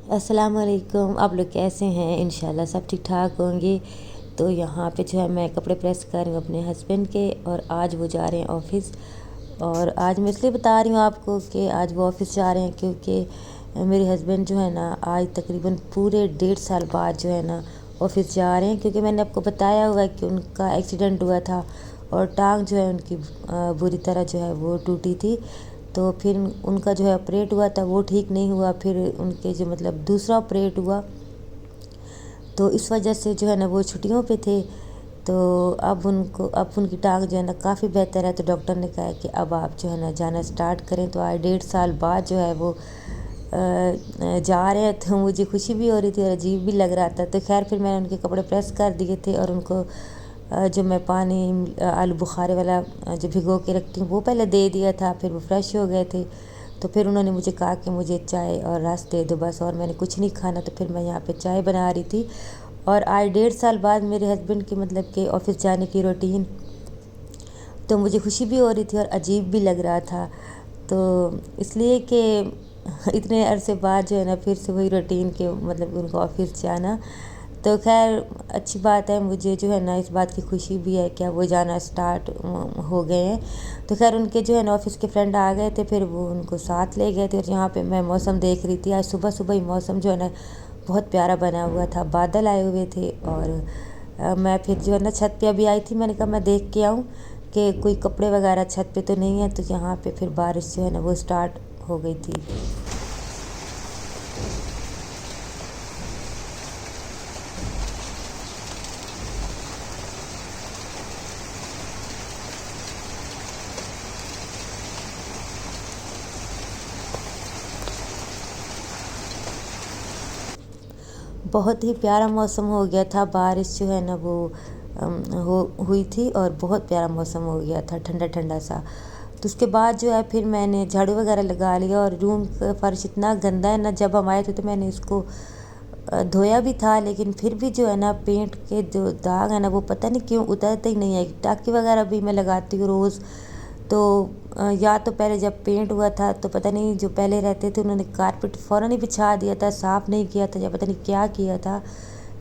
अस्सलाम वालेकुम। आप लोग कैसे हैं? इंशाल्लाह सब ठीक ठाक होंगे। तो यहाँ पे जो है मैं कपड़े प्रेस कर रही हूँ अपने हस्बैंड के, और आज वो जा रहे हैं ऑफ़िस। और आज मैं इसलिए बता रही हूँ आपको कि आज वो ऑफ़िस जा रहे हैं क्योंकि मेरे हस्बैंड जो है ना आज तकरीबन पूरे 1.5 साल बाद जो है ना ऑफ़िस जा रहे हैं, क्योंकि मैंने आपको बताया हुआ है कि उनका एक्सीडेंट हुआ था और टांग जो है उनकी बुरी तरह जो है वो टूटी थी। तो फिर उनका जो है ऑपरेट हुआ था, वो ठीक नहीं हुआ। फिर उनके जो मतलब दूसरा ऑपरेट हुआ, तो इस वजह से जो है ना वो छुट्टियों पे थे। तो अब उनकी टांग जो है ना काफ़ी बेहतर है। तो डॉक्टर ने कहा है कि अब आप जो है ना जाना स्टार्ट करें। तो आज 1.5 साल बाद जो है वो जा रहे हैं। तो मुझे खुशी भी हो रही थी और अजीब भी लग रहा था। तो खैर फिर मैंने उनके कपड़े प्रेस कर दिए थे, और उनको जो मैं पानी आलू बुखारे वाला जो भिगो के रखती हूँ वो पहले दे दिया था। फिर वो फ्रेश हो गए थे। तो फिर उन्होंने मुझे कहा कि मुझे चाय और रस दे दो बस, और मैंने कुछ नहीं खाना। तो फिर मैं यहाँ पे चाय बना रही थी। और आज 1.5 साल बाद मेरे हस्बैंड की मतलब कि ऑफ़िस जाने की रूटीन, तो मुझे खुशी भी हो रही थी और अजीब भी लग रहा था। तो इसलिए कि इतने अरसे बाद जो है ना फिर से वही रूटीन के मतलब उनको ऑफ़िस जाना। तो खैर अच्छी बात है, मुझे जो है ना इस बात की खुशी भी है कि वो जाना स्टार्ट हो गए हैं। तो खैर उनके जो है ना ऑफ़िस के फ्रेंड आ गए थे, फिर वो उनको साथ ले गए थे। और यहाँ पे मैं मौसम देख रही थी, आज सुबह सुबह ही मौसम जो है ना बहुत प्यारा बना हुआ था, बादल आए हुए थे। और मैं फिर जो है ना छत पे अभी आई थी, मैंने कहा मैं देख के आऊँ कि कोई कपड़े वगैरह छत पे तो नहीं है। तो यहाँ पे फिर बारिश जो है ना वो स्टार्ट हो गई थी। बहुत ही प्यारा मौसम हो गया था, बारिश जो है ना वो हो हुई थी और बहुत प्यारा मौसम हो गया था, ठंडा ठंडा सा। तो उसके बाद जो है फिर मैंने झाड़ू वगैरह लगा लिया, और रूम का फर्श इतना गंदा है ना, जब हम आए थे तो मैंने इसको धोया भी था, लेकिन फिर भी जो है ना पेंट के जो दाग है ना वो पता नहीं क्यों उतरते ही नहीं है। टाँकी वगैरह भी मैं लगाती हूँ रोज़। तो या तो पहले जब पेंट हुआ था तो पता नहीं जो पहले रहते थे उन्होंने कारपेट फ़ौरन ही बिछा दिया था, साफ़ नहीं किया था, या पता नहीं क्या किया था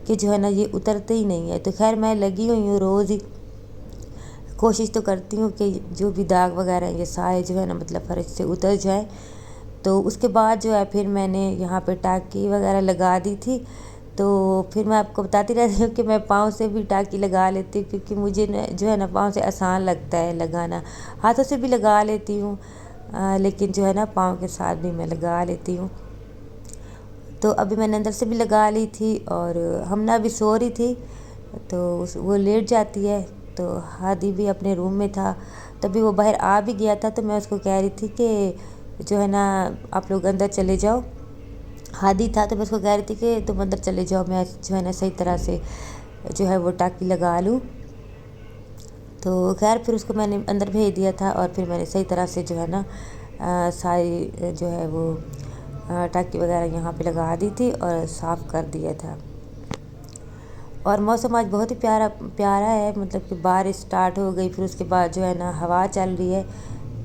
कि जो है ना ये उतरते ही नहीं है। तो खैर मैं लगी हुई हूँ, रोज़ ही कोशिश तो करती हूँ कि जो भी दाग वगैरह हैं ये सारे जो है ना मतलब फर्श से उतर जाए। तो उसके बाद जो है फिर मैंने यहाँ पे टाँकी वगैरह लगा दी थी। तो फिर मैं आपको बताती रहती हूँ कि मैं पाँव से भी टाँकी लगा लेती हूँ, क्योंकि मुझे न जो है ना पाँव से आसान लगता है लगाना। हाथों से भी लगा लेती हूँ, लेकिन जो है ना पाँव के साथ भी मैं लगा लेती हूँ। तो अभी मैंने अंदर से भी लगा ली थी, और हम ना अभी सो रही थी तो वो लेट जाती है। तो हादी भी अपने रूम में था, तभी वो बाहर आ भी गया था। तो मैं उसको कह रही थी कि जो है ना आप लोग अंदर चले जाओ। हादी था तो मैं उसको कह रही थी कि तुम अंदर चले जाओ, मैं जो है ना सही तरह से जो है वो टाँकी लगा लूँ। तो खैर फिर उसको मैंने अंदर भेज दिया था, और फिर मैंने सही तरह से जो है ना सारी जो है वो टाँकी वगैरह यहाँ पे लगा दी थी और साफ़ कर दिया था। और मौसम आज बहुत ही प्यारा प्यारा है, मतलब कि बारिश स्टार्ट हो गई, फिर उसके बाद जो है ना हवा चल रही है।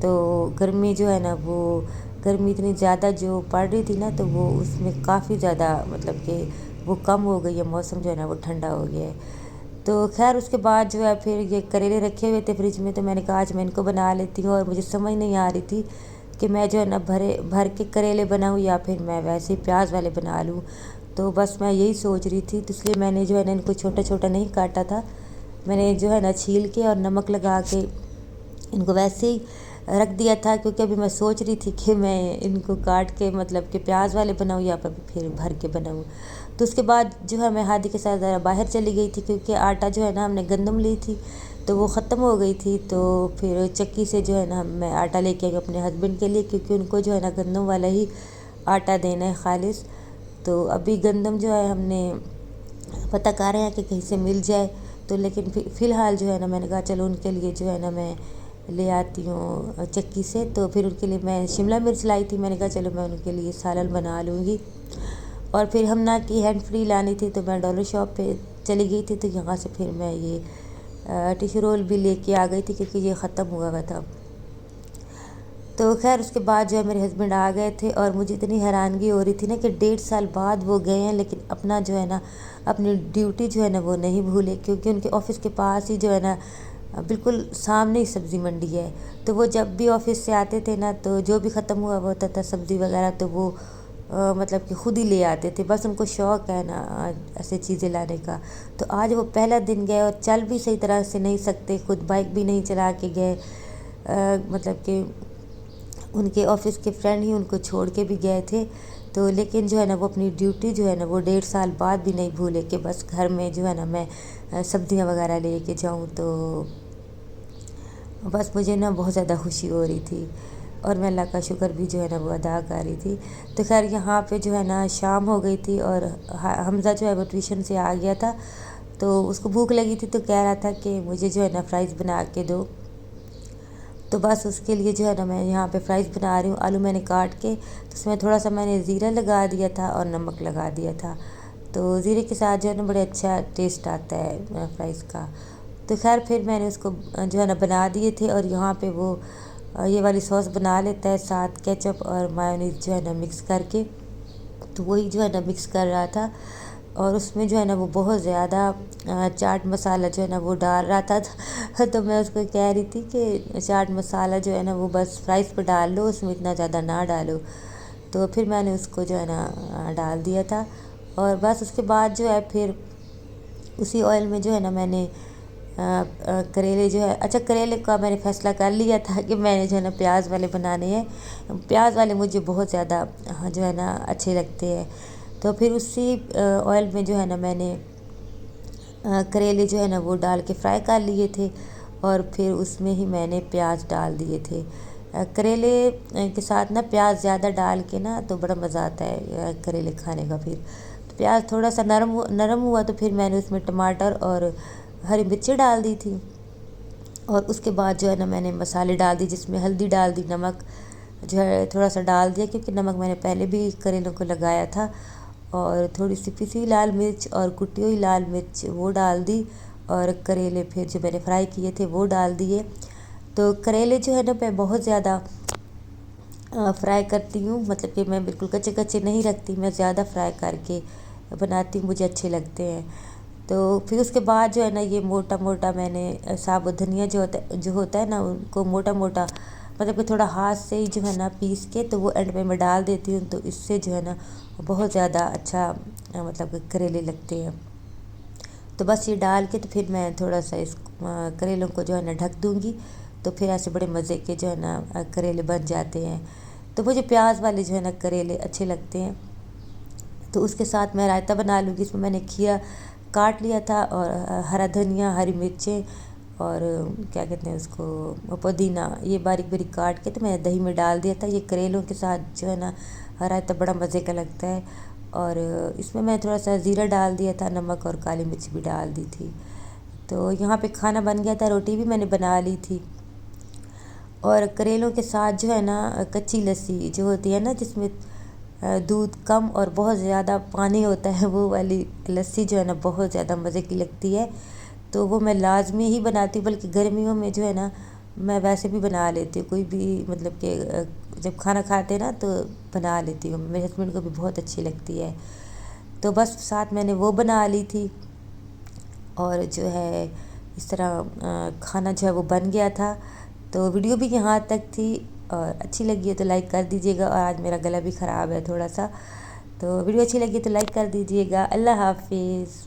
तो गर्मी जो है ना वो गर्मी इतनी ज़्यादा जो पड़ रही थी ना, तो वो उसमें काफ़ी ज़्यादा मतलब कि वो कम हो गई है, मौसम जो है ना वो ठंडा हो गया है। तो खैर उसके बाद जो है फिर ये करेले रखे हुए थे फ्रिज में, तो मैंने कहा आज मैं इनको बना लेती हूँ। और मुझे समझ नहीं आ रही थी कि मैं जो है ना भर के करेले बनाऊँ या फिर मैं वैसे ही प्याज वाले बना लूँ। तो बस मैं यही सोच रही थी, तो इसलिए मैंने जो है ना इनको छोटा छोटा नहीं काटा था। मैंने जो है ना छील के और नमक लगा के इनको वैसे ही रख दिया था, क्योंकि अभी मैं सोच रही थी कि मैं इनको काट के मतलब कि प्याज वाले बनाऊँ या फिर भर के बनाऊँ। तो उसके बाद जो है मैं हादी के साथ ज़रा बाहर चली गई थी, क्योंकि आटा जो है ना हमने गंदम ली थी तो वो ख़त्म हो गई थी। तो फिर चक्की से जो है ना मैं आटा लेके आई अपने हस्बैंड के लिए, क्योंकि उनको जो है ना गंदम वाला ही आटा देना है खालिश। तो अभी गंदम जो है हमने पता कर रहे हैं कि कहीं से मिल जाए। तो लेकिन फ़िलहाल जो है ना मैंने कहा चलो उनके लिए जो है ना मैं ले आती हूँ चक्की से। तो फिर उनके लिए मैं शिमला मिर्च लाई थी, मैंने कहा चलो मैं उनके लिए सालन बना लूँगी। और फिर हम ना की हैंड फ्री लानी थी, तो मैं डॉलर शॉप पे चली गई थी। तो यहाँ से फिर मैं ये टिश्यू रोल भी लेके आ गई थी, क्योंकि ये ख़त्म हुआ हुआ था। تو خیر اس کے بعد جو ہے میرے ہسبینڈ آ گئے تھے، اور مجھے اتنی حیرانگی ہو رہی تھی نا کہ 1.5 سال بعد وہ گئے ہیں، لیکن اپنا جو ہے نا اپنی ڈیوٹی جو ہے نا وہ نہیں بھولے، کیونکہ ان کے آفس کے پاس ہی جو ہے نا بالکل سامنے ہی سبزی منڈی ہے۔ تو وہ جب بھی آفس سے آتے تھے نا، تو جو بھی ختم ہوا ہوتا تھا سبزی وغیرہ، تو وہ مطلب کہ خود ہی لے آتے تھے، بس ان کو شوق ہے نا ایسے چیزیں لانے کا۔ تو آج وہ پہلا دن گئے، اور چل بھی صحیح طرح سے نہیں سکتے، خود بائک بھی نہیں چلا کے گئے، مطلب کہ ان کے آفس کے فرینڈ ہی ان کو چھوڑ کے بھی گئے تھے۔ تو لیکن جو ہے نا وہ اپنی ڈیوٹی جو ہے نا وہ 1.5 سال بعد بھی نہیں بھولے کہ بس گھر میں جو ہے نا میں سبزیاں وغیرہ لے کے جاؤں۔ تو بس مجھے نا بہت زیادہ خوشی ہو رہی تھی، اور میں اللہ کا شکر بھی جو ہے نا وہ ادا کر رہی تھی۔ تو خیر یہاں پہ جو ہے نا شام ہو گئی تھی، اور حمزہ جو ہے وہ ٹیوشن سے آ گیا تھا، تو اس کو بھوک لگی تھی، تو کہہ رہا تھا کہ مجھے جو ہے نا فرائز بنا کے دو۔ تو بس اس کے لیے جو ہے نا میں یہاں پہ فرائز بنا رہی ہوں۔ آلو میں نے کاٹ کے، تو اس میں تھوڑا سا میں نے زیرہ لگا دیا تھا اور نمک لگا دیا تھا، تو زیرے کے ساتھ جو ہے نا بڑے اچھا ٹیسٹ آتا ہے فرائز کا۔ تو خیر پھر میں نے اس کو جو ہے نا بنا دیے تھے، اور یہاں پہ وہ یہ والی سوس بنا لیتا ہے، ساتھ کیچپ اور مایونیز جو ہے نا مکس کر کے، تو وہی جو ہے نا مکس کر رہا تھا، اور اس میں جو ہے نا وہ بہت زیادہ چاٹ مسالہ جو ہے نا وہ ڈال رہا تھا۔ تو میں اس کو کہہ رہی تھی کہ چاٹ مسالہ جو ہے نا وہ بس فرائز پہ ڈال لو، اس میں اتنا زیادہ نہ ڈالو۔ تو پھر میں نے اس کو جو ہے نا ڈال دیا تھا، اور بس اس کے بعد جو ہے پھر اسی آئل میں جو ہے نا میں نے کریلے جو ہے، اچھا کریلے کا میں نے فیصلہ کر لیا تھا کہ میں نے جو ہے نا پیاز والے بنانے ہیں، پیاز والے مجھے بہت زیادہ جو ہے نا اچھے لگتے ہیں۔ تو پھر اسی آئل میں جو ہے نا میں نے کریلے جو ہے نا وہ ڈال کے فرائی کر لیے تھے، اور پھر اس میں ہی میں نے پیاز ڈال دیے تھے۔ کریلے کے ساتھ نا پیاز زیادہ ڈال کے نا تو بڑا مزہ آتا ہے کریلے کھانے کا۔ پھر پیاز تھوڑا سا نرم ہوا، تو پھر میں نے اس میں ٹماٹر اور ہری مرچی ڈال دی تھی، اور اس کے بعد جو ہے نا میں نے مسالے ڈال دی، جس میں ہلدی ڈال دی، نمک جو ہے تھوڑا سا ڈال دیا، کیونکہ نمک میں نے پہلے بھی کریلوں کو لگایا تھا، اور تھوڑی سی پسی لال مرچ اور کٹی ہوئی لال مرچ وہ ڈال دی، اور کریلے پھر جو میں نے فرائی کیے تھے وہ ڈال دیے۔ تو کریلے جو ہے نا میں بہت زیادہ فرائی کرتی ہوں، مطلب کہ میں بالکل کچے کچے نہیں رکھتی، میں زیادہ فرائی کر کے بناتی ہوں، مجھے اچھے لگتے ہیں۔ تو پھر اس کے بعد جو ہے نا یہ موٹا موٹا میں نے ثابت دھنیا جو ہوتا ہے نا ان کو موٹا موٹا، مطلب کہ تھوڑا ہاتھ سے ہی جو ہے نا پیس کے، تو وہ اینڈ میں ڈال دیتی ہوں، تو اس سے جو ہے نا بہت زیادہ اچھا مطلب کہ کریلے لگتے ہیں۔ تو بس یہ ڈال کے تو پھر میں تھوڑا سا اس کریلوں کو جو ہے نا ڈھک دوں گی، تو پھر ایسے بڑے مزے کے جو ہے نا کریلے بن جاتے ہیں۔ تو مجھے پیاز والے جو ہے نا کریلے اچھے لگتے ہیں۔ تو اس کے ساتھ میں رائتہ بنا لوں گی، اس میں میں نے کھیا کاٹ لیا تھا، اور ہرا دھنیا، ہری مرچیں، اور کیا کہتے ہیں اس کو پودینہ، یہ باریک باریک کاٹ کے تو میں نے دہی میں ڈال دیا تھا۔ یہ کریلوں کے ساتھ جو ہے نا رائتہ بڑا مزے کا لگتا ہے، اور اس میں تھوڑا سا زیرہ ڈال دیا تھا، نمک اور کالی مرچ بھی ڈال دی تھی۔ تو یہاں پہ کھانا بن گیا تھا، روٹی بھی میں نے بنا لی تھی، اور کریلوں کے ساتھ جو ہے نا کچی لسی جو ہوتی ہے نا جس میں دودھ کم اور بہت زیادہ پانی ہوتا ہے، وہ والی لسی جو ہے نا بہت زیادہ مزے کی لگتی ہے۔ تو وہ میں لازمی ہی بناتی ہوں، بلکہ گرمیوں میں جو ہے نا میں ویسے بھی بنا لیتی ہوں، کوئی بھی مطلب کہ جب کھانا کھاتے ہیں نا تو بنا لیتی ہوں، میرے ہسبینڈ کو بھی بہت اچھی لگتی ہے۔ تو بس ساتھ میں نے وہ بنا لی تھی، اور جو ہے اس طرح کھانا جو ہے وہ بن گیا تھا۔ تو ویڈیو بھی یہاں تک تھی، اور اچھی لگی ہے تو لائک کر دیجیے گا، اور آج میرا گلا بھی خراب ہے تھوڑا سا، تو ویڈیو اچھی لگی تو لائک کر دیجیے گا۔ اللہ حافظ۔